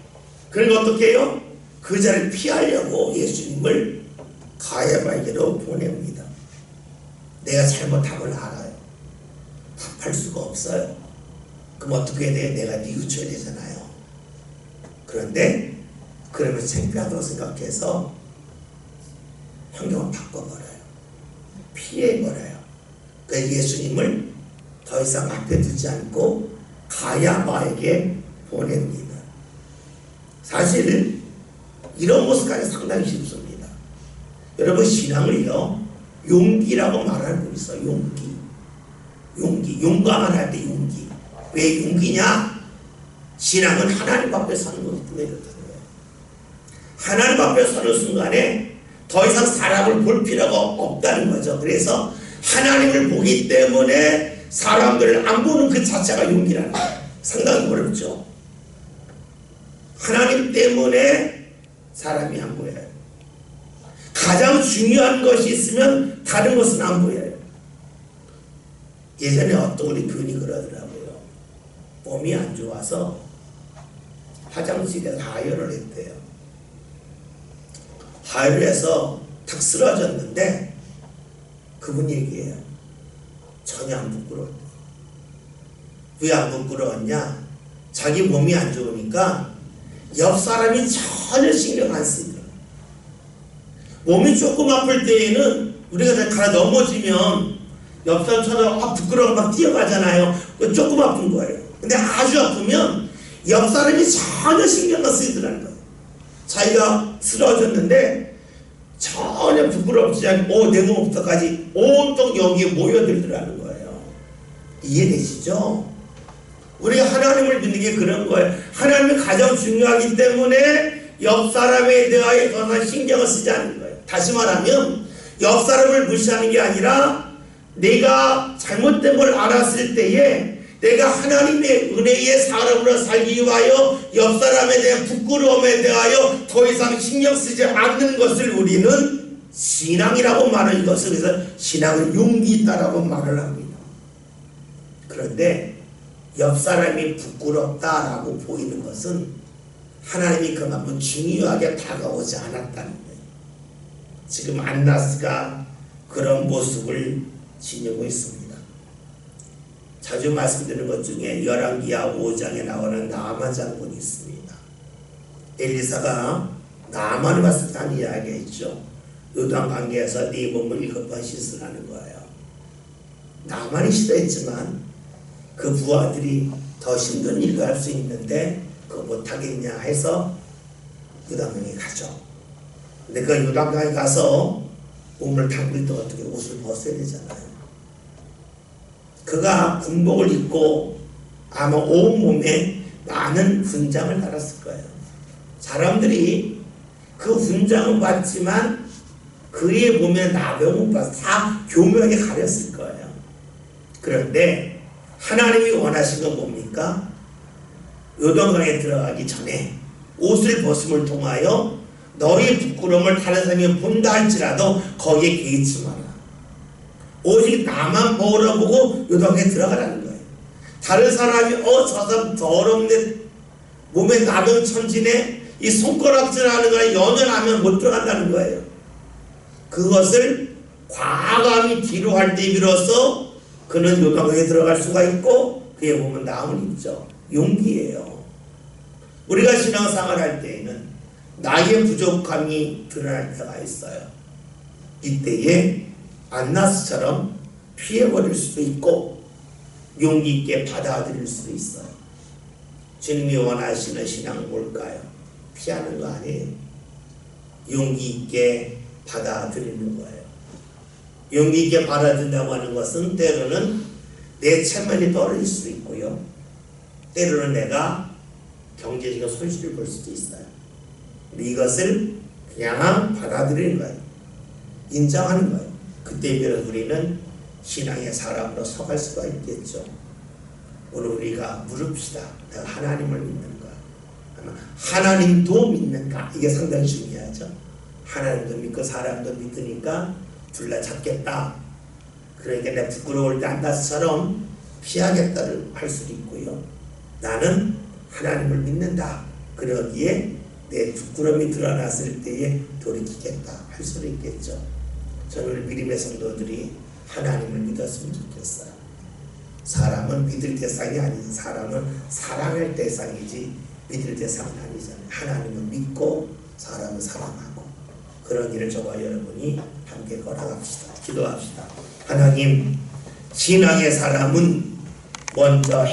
그러니까 어떻게 해요? 그 자리를 피하려고 예수님을 가야바에게로 보냅니다. 내가 잘못함을 알아요. 답할 수가 없어요. 그럼 어떻게 해야 돼요? 내가 뉘우쳐야 되잖아요. 그런데 그러면 창피하다고 생각해서 환경을 바꿔버려요. 피해버려요. 그러니까 예수님을 더 이상 앞에 두지 않고 가야바에게 보냅니다. 사실 이런 모습까지 상당히 쉽습니다. 여러분 신앙을요 용기라고 말하는 분 있어요. 용기. 용감한 할 때 용기. 왜 용기냐? 신앙은 하나님 앞에 서는 것이 그렇다는 거예요. 하나님 앞에 서는 순간에 더 이상 사람을 볼 필요가 없다는 거죠. 그래서 하나님을 보기 때문에 사람들을 안 보는 그 자체가 용기라는 거예요. 상당히 어렵죠. 하나님 때문에 사람이 안 보여요. 가장 중요한 것이 있으면 다른 것은 안 보여요. 예전에 어떤 우리 교인이 그러더라고요. 몸이 안 좋아서 화장실에 하혈을 했대요. 하혈을 해서 탁 쓰러졌는데 그분 얘기해요. 전혀 안 부끄러웠대요. 왜 안 부끄러웠냐? 자기 몸이 안 좋으니까 옆 사람이 전혀 신경 안 쓰더라고요. 몸이 조금 아플 때에는 우리가 다 넘어지면 옆 사람 쳐다보고 부끄러워 막 뛰어가잖아요. 조금 아픈 거예요. 근데 아주 아프면 옆 사람이 전혀 신경을 쓰더라는 거예요. 자기가 쓰러졌는데 전혀 부끄럽지 않고 내 몸부터까지 온통 여기에 모여들더라는 거예요. 이해되시죠? 우리가 하나님을 믿는 게 그런 거예요. 하나님이 가장 중요하기 때문에 옆 사람에 대하여 더 이상 신경을 쓰지 않는 거예요. 다시 말하면 옆 사람을 무시하는 게 아니라 내가 잘못된 걸 알았을 때에 내가 하나님의 은혜의 사람으로 살기 위하여 옆 사람에 대한 부끄러움에 대하여 더 이상 신경 쓰지 않는 것을 우리는 신앙이라고 말하는 것을, 그래서 신앙은 용기 있다라고 말을 합니다. 그런데 옆 사람이 부끄럽다라고 보이는 것은 하나님이 그만큼 중요하게 다가오지 않았다는 거예요. 지금 안나스가 그런 모습을 지니고 있습니다. 자주 말씀드리는 것 중에 열왕기하 5장에 나오는 나아만 장군이 있습니다. 엘리사가 나아만을 봤을 때 한 이야기가 있죠. 요단강가에서 네 몸을 7번 씻으라는 거예요. 나아만이 싫어했지만 그 부하들이 더 힘든 일을 할 수 있는데 그거 못하겠냐 해서 요단강에 가죠. 근데 그 요단강에 가서 몸을 담글 때 어떻게 옷을 벗어야 되잖아요. 그가 군복을 입고 아마 온몸에 많은 훈장을 달았을 거예요. 사람들이 그 훈장은 봤지만 그의 몸에 나병은 다 교묘하게 가렸을 거예요. 그런데 하나님이 원하신 건 뭡니까? 요단강에 들어가기 전에 옷을 벗음을 통하여 너의 부끄러움을 다른 사람이 본다 할지라도 거기에 개의치 마라. 오직 나만 보고 요단강에 들어가라는 거예요. 다른 사람이 저 사람 더럽네, 몸에 나병 천지네, 이 손가락질하는 거에 연연하면 못 들어간다는 거예요. 그것을 과감히 뒤로 할 때 비로소 그는 요단강에 들어갈 수가 있고 그의 몸은 나음을 입죠. 용기예요. 우리가 신앙생활 할 때에는 나의 부족함이 드러날 때가 있어요. 이때에 안나스처럼 피해버릴 수도 있고 용기 있게 받아들일 수도 있어요. 주님이 원하시는 신앙은 뭘까요? 피하는 거 아니에요. 용기 있게 받아들이는 거예요. 용기 있게 받아들인다고 하는 것은 때로는 내 체면이 떨어질 수도 있고요. 때로는 내가 경제적인 손실을 볼 수도 있어요. 이것을 그냥 받아들이는 거예요. 인정하는 거예요. 그때 비로소 우리는 신앙의 사람으로 서갈 수가 있겠죠. 오늘 우리가 물읍시다. 내가 하나님을 믿는가? 하나님도 믿는가? 이게 상당히 중요하죠. 하나님도 믿고 사람도 믿으니까 둘 다 잡겠다. 그러니까 내가 부끄러울 때 안나스처럼 피하겠다를 할 수도 있고요. 나는 하나님을 믿는다. 그러기에 내 부끄러움이 드러났을 때에 돌이키겠다 할 수도 있겠죠. 저는 믿음의 성도들이 하나님을 믿었으면 좋겠어요. 사람은 믿을 대상이 아니지, 사람은 사랑할 대상이지 믿을 대상은 아니잖아요. 하나님은 믿고 사람은 사랑하고 그런 일을 저와 여러분이 함께 걸어갑시다. 기도합시다. 하나님, 신앙의 사람은 먼저